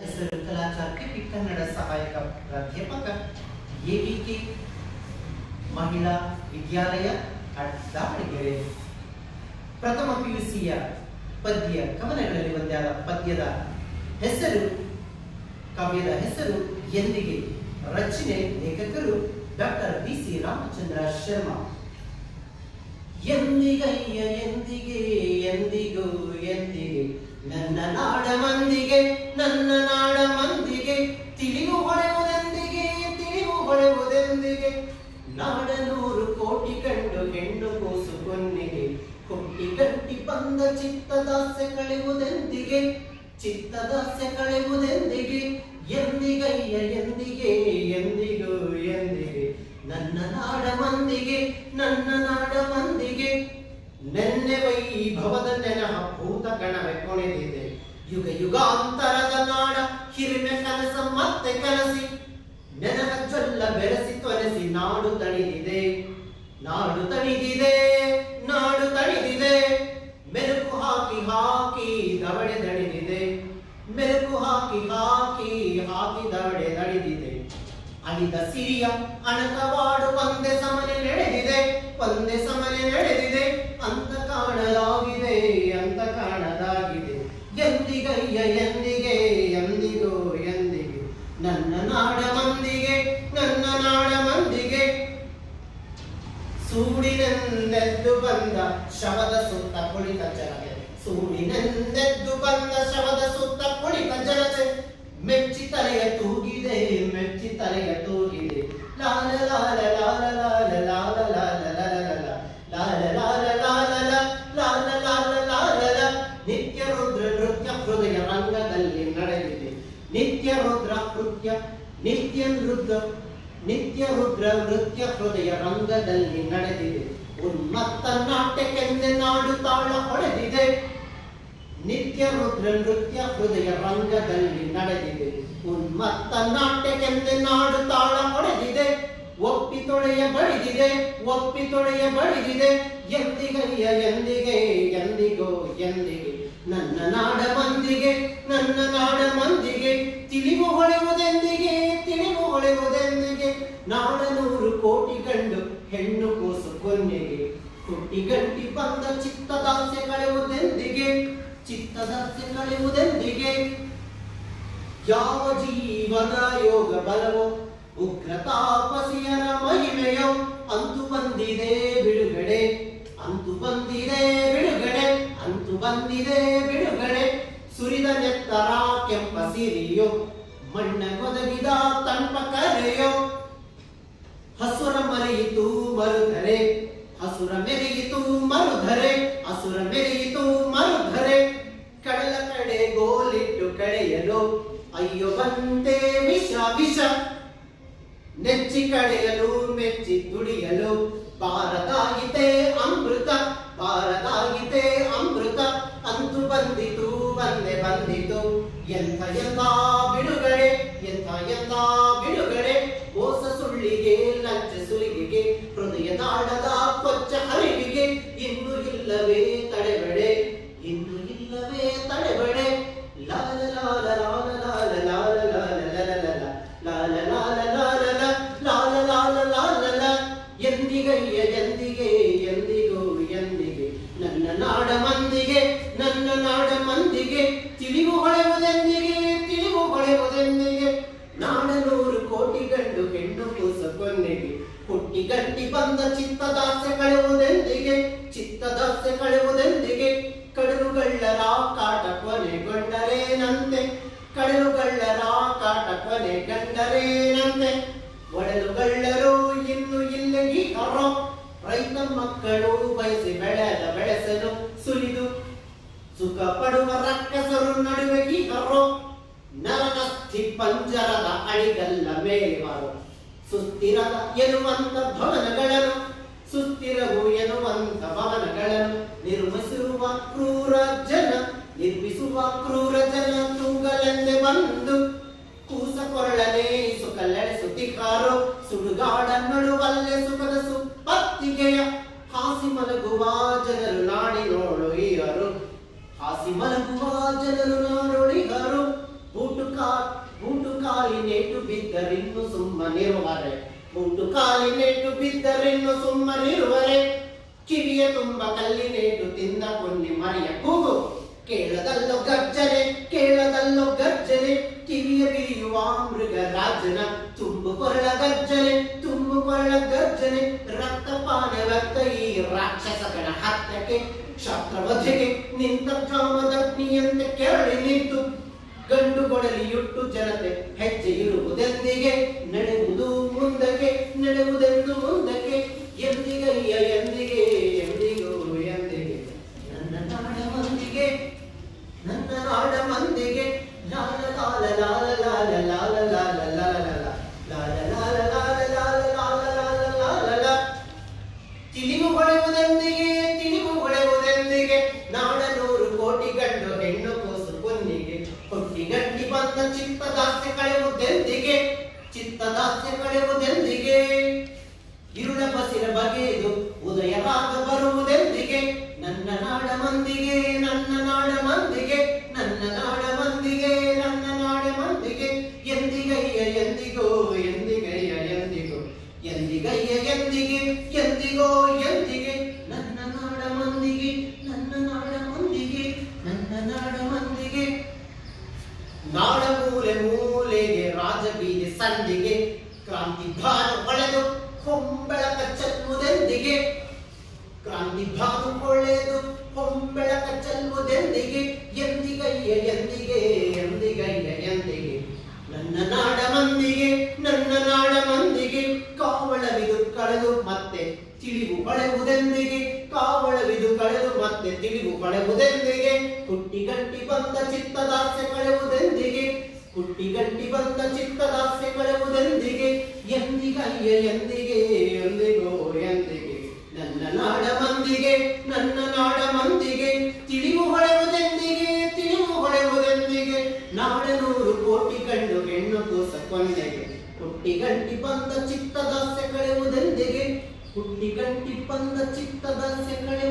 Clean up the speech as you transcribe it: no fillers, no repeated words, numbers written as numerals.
ಹೆಸರು ಕಲಾಚಾರ್ಯ ಕನ್ನಡ ಸಹಾಯಕ ಪ್ರಾಧ್ಯಾಪಕ ಎವಿಕೆ ಮಹಿಳಾ ವಿದ್ಯಾಲಯ ದಾವಣಗೆರೆ. ಪ್ರಥಮ ಪಿಯುಸಿಯ ಪದ್ಯ ಕವನಗಳಲ್ಲಿ ಒಂದಾದ ಪದ್ಯದ ಹೆಸರು, ಕಾವ್ಯದ ಹೆಸರು ಎಂದಿಗೆ. ರಚನೆ ಲೇಖಕರು ಡಾಕ್ಟರ್ ಬಿ.ಸಿ. ರಾಮಚಂದ್ರ ಶರ್ಮಾ. ಎಂದಿಗಯ್ಯ ಎಂದಿಗೆ ಎಂದಿಗೂ ಎಂದಿಗೆ ನನ್ನ ನಾಡ ಮಂದಿಗೆ ನನ್ನ ನಾಡ ಮಂದಿಗೆ ತಿಳಿವು ಹೊಳೆವುದೆಂದಿಗೆ ತಿಳಿವು ಹೊಳೆವುದೆಂದಿಗೆ ನಾಡ 100 ಕೋಟಿ ಕಂಡು ಹೆಣ್ಣು ಕೂಸು ಕೊನ್ನಿಗೆ ಕೊಟ್ಟಿ ಗಟ್ಟಿ ಬಂದ ಚಿತ್ತದಾಸೆ ಕಳೆಯುವುದೆಂದಿಗೆ ಚಿತ್ತದಾಸೆ ಕಳೆಯುವುದೆಂದಿಗೆ ಎಂದಿಗಯ್ಯ ಎಂದಿಗೆ ಎಂದಿಗೂ ಎಂದಿಗೆ ನನ್ನ ನಾಡ ಮಂದಿಗೆ ನನ್ನ ನಾಡ ಮಂದಿಗೆ. ನೆನ್ನೆ ವೈಭವದ ನೆನಹ ಭೂತ ಗಣವೆ ಕೊನೆದಿದೆ ಯುಗ ಯುಗಾಂತರದ ನಾಡ ಹಿರಿಮೆ ಕನಸ ಮತ್ತೆ ಕನಸಿ ನೆನಹ ಚೊಲ್ಲ ಬೆರೆಸಿ ತೊರೆಸಿ ನಾಡು ತಣಿದಿದೆ ನಾಡು ತಣಿದಿದೆ ನಾಡು ತಣಿದಿದೆ. ಮೆರುಕು ಹಾಕಿ ಹಾಕಿ ದವಡೆ ದಣಿದಿದೆ ಮೆರುಕು ಹಾಕಿ ಹಾಕಿ ಹಾಕಿ ದವಡೆ ದಣಿದಿದೆ. ಅಳಿದ ಸಿರಿಯ ಅಣಕವಾಡು ಒಂದೇ ಸಮನೆ ನಡೆದಿದೆ ಒಂದೇ ಸಮನೆ ನಡೆದಿದೆ ಅಂತ ಕಾಣಲಾಗಿದೆ ಅಂತ ಕಾಣಲಾಗಿದೆ. ಎಂದಿಗಯ್ಯ ಎಂದಿಗೆ ಎಂದಿಗೂ ಎಂದಿಗೆ ನನ್ನ ನಾಡ ಮಂದಿಗೆ ನನ್ನ ನಾಡ ಮಂದಿಗೆ. ಸೂಡಿನೆಂದೆದ್ದು ಬಂದ ಶವದ ಸುತ್ತ ಕುಳಿತ ಜನತೆ ಸೂಡಿನೆಂದೆದ್ದು ಬಂದ ಶವದ ಸುತ್ತ ಕುಳಿತ ಜನತೆ ಮೆಚ್ಚಿ ತಲೆಯ ತೂಗಿದೆ ಮೆಚ್ಚಿ ತಲೆಯ ತೂಗಿದೆ. ಲಾಲ ಲಾಲ ಲಾಲ ಲಾಲ ಲಾಲ ಲಾಲ ಲಾಲ ಲಾಲ ಲಾಲ ಲಾಲ ಲಾಲ ಲಾಲ ಲಾಲ. ನಿತ್ಯ ರುದ್ರ ನೃತ್ಯ ಹೃದಯ ರಂಗದಲ್ಲಿ ನಡೆದಿದೆ ನಿತ್ಯ ರುದ್ರ ನೃತ್ಯ ನಿತ್ಯ ರುದ್ರ ನೃತ್ಯ ಹೃದಯ ರಂಗದಲ್ಲಿ ನಡೆದಿದೆ. ಉನ್ಮತ್ತ ನಾಟ್ಯಕ್ಕೆಂದೇ ನಾಡು ತಾಳ ಹೊಡೆದಿದೆ ನಿತ್ಯ ರುದ್ರ ನೃತ್ಯ ಹೃದಯ ರಂಗದಲ್ಲಿ ನಡೆದಿದೆ. ಉನ್ಮತ್ತ ನಾಟ್ಯಕ್ಕೆಂದೇ ನಾಡು ತಾಳ ಹೊಡೆದಿದೆ. ಒಪ್ಪಿ ತೊಳೆಯ ಬಡಿದಿದೆ ಒಪ್ಪಿ ತೊಳೆಯ ಬಡಿದಿದೆ. ಎಂದಿಗಯ್ಯ ಎಂದಿಗೆ ಎಂದಿಗೋ ಎಂದಿಗೆ ನನ್ನ ನಾಡ ಮಂದಿಗೆ ನನ್ನ ನಾಡ ಮಂದಿಗೆ. ತಿಳಿವು ಹೊಳೆಯುವುದೆಂದಿಗೆ ತಿಳಿವು ಹೊಳೆಯುವುದೆಂದಿಗೆ ನಾಡ 100 ಕೋಟಿ ಗಂಡು ಹೆಣ್ಣು ಕೂಸು ಕೊನ್ನೆಗೆ ಹುಟ್ಟಿ ಗಂಟಿ ಬಂದ ಚಿತ್ತದಾಸೆ ಕಳೆಯುವುದೆಂದಿಗೆ ಚಿತ್ತದಾಸೆ ಕಳೆಯುವುದೆಂದಿಗೆ. ಯಾವ ಜೀವನ ಯೋಗ ಬಲವೋ ಉಗ್ರ ತಾಪಸಿಯರ ಮಹಿಮೆಯೋ ಅಂತು ಬಂದಿದೆ ಬಿಡುಗಡೆ ಅಂತು ಬಂದಿದೆ ಬಿಡುಗಡೆ ಅಂತು ಬಂದಿದೆ ಬಿಡುಗಡೆ. ಸುರಿದ ನೆತ್ತರ ಕೆಂಪ ಸಿರಿಯೋ ಮಣ್ಣ ಕೊದಗಿದ ತಣ್ಪ ಕರೆಯೋ ಹಸುರ ಮರೆಯಿತು ಮರುಧರೆ ಹಸುರ ಮೆರೆಯಿತು ಮರುಧರೆ ಹಸುರ ಮೆರೆಯಿತು ಮರುಧರೆ. ಕಡಲ ಕಡೆ ಗೋಲಿಟ್ಟು ಕಡೆಯಲು ಅಯ್ಯೋ ಬಂತೆ ವಿಷ ವಿಷ ನೆಚ್ಚಿ ಕಡೆಯಲು ಮೆಚ್ಚಿ ದುಡಿಯಲು ಬಾರದಾಗಿತೆ ಅಮೃತ ಬಾರದಾಗಿತೆ ಅಮೃತ. ಅಂತೂ ಬಂದಿತು ಬಂದೆ ಬಂದಿತು ಎಂಥ ಎಂಥ ಬಿಡುಗಡೆ ಎಂಥ ಎಂಥ ಬಿಡುಗಡೆ. ಮೋಸ ಸುಳ್ಳಿಗೆ ಲಂಚ ಸುಲಿಗೆಗೆ ಹೃದಯದಾಡದ ಕೊಚ್ಚ ಹರಿವಿಗೆ ಇನ್ನು ಇಲ್ಲವೇ ತಡೆಬಡೆ ಇನ್ನು ಇಲ್ಲವೇ ತಡೆಬಡೆ. ಲಾಲ ಲಾಲ ಲಾಲ ಲಾಲ ಲಾಲ ಲಾಲ ಲಾಲ ಲಾಲ ಲಾಲ ಲಾಲ ಲಾಲ ಲಾಲ ಲಾಲ. ಎಂದಿಗಯ್ಯ ಎಂದಿಗೆ ಎಂದಿಗೂ ಎಂದಿಗೆ ನನ್ನ ನಾಡ ಮಂದಿಗೆ ನನ್ನ ನಾಡ ಮಂದಿಗೆ. ತಿಳಿವು ಹೊಳೆಯುವುದೆಂದಿಗೆ ತಿಳಿವು ಹೊಳೆಯುವುದೆಂದಿಗೆ ನಾಡ 100 ಕೋಟಿ ಗಂಡು ಹೆಣ್ಣು ಕೂಸ ಕೊನ್ನೆಗೆ ಹುಟ್ಟಿ ಗಟ್ಟಿ ಬಂದ ಚಿತ್ತದಾಸೆ ಕಳೆಯುವುದೆಂದಿಗೆ ಚಿತ್ತದಾಸೆ ಕಳೆಯುವುದೆಂದಿಗೆ. ಕಡಲುಗಳ್ಳರ ಕಾಟ ಕೊನೆಗೊಂಡರೇನಂತೆ ಕಡಲುಗಳ್ಳರ ಕಾಟ ಕೊನೆಗೊಂಡರೇನಂತೆ. ಒಡಲುಗಳ್ಳರು ಇನ್ನು ಇಲ್ಲೇ ಹರೋ ರೈತ ಮಕ್ಕಳು ಬಯಸಿ ಬೆಳೆದ ಬೆಳೆಸಲು ಸುಲಿದು ಸುಖ ಪಡುವ ರಕ್ಕಸರು ನಡುವೆ ಹರೋ ನರಕಸ್ಥಿ ಪಂಜರದ ಅಡಿಗಲ್ಲ ಮೇಲೆ ಬರೋ ಸುಸ್ಥಿರದ ಎನ್ನುವಂತ ಭವನಗಳನ್ನು ಸುಸ್ಥಿರವು ಎನ್ನುವಂತ ಭವನಗಳನ್ನು ನಿರ್ಮಿಸುವ ಕ್ರೂರ ಜನ ತೂಗಲೆಂದೆ ಬಂದು ಕೂಸ ಕೊರಳನೆ ಸುಕಲ್ಲೆಸುತ್ತಿಕಾರೋ ಸುಡುಗಾಡ ನಡುವಲ್ಲೇ ಸುಖದ ಸುಪ್ಪತ್ತಿಗೆಯ ಹಾಸಿ ಮಲಗುವ ಜನರು ನಾಡಿ ನೋಡು ಈಗರು ಹಾಸಿ ಮಲಗುವ ಜನರು ನಾಡೊಳಿಗರು ಬೂಟು ಕಾಲಿನೇಟು ಬಿದ್ದರಿನ್ನು ಸುಮ್ಮನಿರುವರೆ, ಬೂಟು ಕಾಲಿನೇಟು ಬಿದ್ದರಿನ್ನು ಸುಮ್ಮನಿರುವರೆ, ಕಿವಿಯ ತುಂಬ ಕಲ್ಲಿನೇಟು ತಿಂದ ಕೊನ್ನಿ ಮರಿಯ ಕೂಗು, ಕೇಳದಲ್ಲೋ ಗರ್ಜನೆ ಕೇಳದಲ್ಲೋ ಗರ್ಜನೆ, ಕಿವಿಯ ಬಿರಿಯುವ ಮೃಗ ರಾಜನ ತುಂಬು ಕೊರಳ ಗರ್ಜನೆ ತುಂಬು ಕೊರಳ ಗರ್ಜನೆ, ರಕ್ತಪಾನವತ್ತ ಈ ರಾಕ್ಷಸಗಳ ಹತ್ಯಕ್ಕೆ ಕ್ಷಾತ್ರವಧೆಗೆ ನಿಂತ ಕಾಮದಗ್ನಿಯಂತೆ ಕೆರಳಿ ನಿಂತು, ಗಂಡು ಕೊಡಲಿಯುಟ್ಟು ಜನತೆ ಹೆಜ್ಜೆ ಇರುವುದೆಂದಿಗೆ, ನಡೆಯುವುದು ಮುಂದಕ್ಕೆ ನಡೆಯುವುದೆಂದು ಮುಂದಕ್ಕೆ, ಎಂದಿಗಯ್ಯ ಎಂದಿಗೆ ಎಂದಿಗೂ ಎಂದಿಗೆ, ನನ್ನ ನಾಡ ಮಂದಿಗೆ ನನ್ನ ನಾಡ ಮಂದಿಗೆ, ಲಾಲ ಲಾಲ ಲಾಲ ಲಾಲ ಲಾಲ ಲಾಲ ಲಾಲ ಲಾಲ ಲಾಲ ಲಾಲ ಲಾಲ ಲಾಲ ಲಾಲ ಲಾಲ ಲಾಲ, ತಿಳಿವು ಹೊಳೆಯುವುದೆಂದಿಗೆ ತಿಳಿವು ಹೊಳೆಯುವುದೆಂದಿಗೆ, ನಾಡ 100 ಕೋಟಿ ಗಂಡು ಹೆಣ್ಣು ಕೂಸು ಕೊನ್ನಿಗೆ, ಹುಟ್ಟಿಗಟ್ಟಿ ಬಂದ ಚಿತ್ತದಾಸ್ಯ ಕಳೆಯುವುದೆಂದಿಗೆ ಚಿತ್ತದಾಸ್ಯ ಕಳೆಯುವುದೆಂದಿಗೆ, ಇರುಳ ಬಸಿರ ಬಗೆದು ಉದಯ ರಾಗ ಬರುವುದೆಂದಿಗೆ, ನನ್ನ ನಾಡ ಮಂದಿಗೆ ನನ್ನ ನಾಡ ಮಂದಿಗೆ, ನನ್ನ ನಾಡ ಮಂದಿಗೆ ನನ್ನ ನಾಡ ಮಂದಿಗೆ, ಎಂದಿಗಯ್ಯ ಎಂದಿಗೋ ಎಂದಿಗಯ್ಯ ಎಂದಿಗೋ ಎಂದಿಗಯ್ಯ ಎಂದಿಗೆ ಎಂದಿಗೋ ಎಂದಿಗೆ, ನನ್ನ ನಾಡ ಮಂದಿಗೆ ನನ್ನ ನಾಡ ಮಂದಿಗೆ ನನ್ನ ನಾಡ ಮಂದಿಗೆ. ನಾಡ ಮೂಲೆ ಮೂಲೆಗೆ ರಾಜಬೀದಿ ಸಂದಿಗೆ, ಕ್ರಾಂತಿ ಭಾನು ಹೊಳೆದು ಹೊಂಬೆಳಕ ಚೆಲ್ಲುವುದೆಂದಿಗೆ, ಕ್ರಾಂತಿ ಭಾನು ಹೊಳೆದು ಹೊಂಬೆಳಕ ಚೆಲ್ಲುವುದೆಂದಿಗೆ, ಎಂದಿಗಯ್ಯ ಎಂದಿಗೆ ಎಂದಿಗಯ್ಯ ಎಂದಿಗೆ, ನನ್ನ ನಾಡ ಮಂದಿಗೆ ನನ್ನ ನಾಡ ಮಂದಿಗೆ, ಕಾವಳವಿದು ಕಳೆದು ಮತ್ತೆ ತಿಳಿವು ಹೊಳೆವುದೆಂದಿಗೆ, ಕಾವಳವಿದು ಕಳೆದು ಮತ್ತೆ ತಿಳಿವು ಹೊಳೆವುದೆಂದಿಗೆ, ಹುಟ್ಟಿಗಟ್ಟಿ ಬಂದ ಚಿತ್ತದಾಸ್ಯ ಕಳೆಯುವುದೆಂದಿಗೆ, ಹುಟ್ಟಿಗಟ್ಟಿ ಬಂದ ಚಿತ್ತದಾಸ್ಯ ಕಳೆಯುವುದೆಂದಿಗೆ, ಎಂದಿಗಯ್ಯ ಎಂದಿಗೆ ಎಂದಿಗೋ ಎಂದಿಗೆ, ನನ್ನ ನಾಡ ಮಂದಿಗೆ ನನ್ನ ನಾಡ ಮಂದಿಗೆ, ತಿಳಿವು ಹೊಳೆಯುವುದೆಂದಿಗೆ ತಿಳಿವು ಹೊಳೆಯುವುದೆಂದಿಗೆ, ನಾಡ 100 ಕೋಟಿ ಗಂಡು ಹೆಣ್ಣು ಕೂಸ ಕೊನೆಗೆ, ಹುಟ್ಟಿಗಟ್ಟಿ ಬಂದ ಚಿತ್ತದಾಸ್ಯ ಕಳೆಯುವುದೆಂದಿಗೆ, ಹುಟ್ಟಿಗಟ್ಟಿ ಬಂದ ಚಿತ್ತದಾಸ್ಯ ಕಳೆಯುವುದೆಂದಿಗೆ.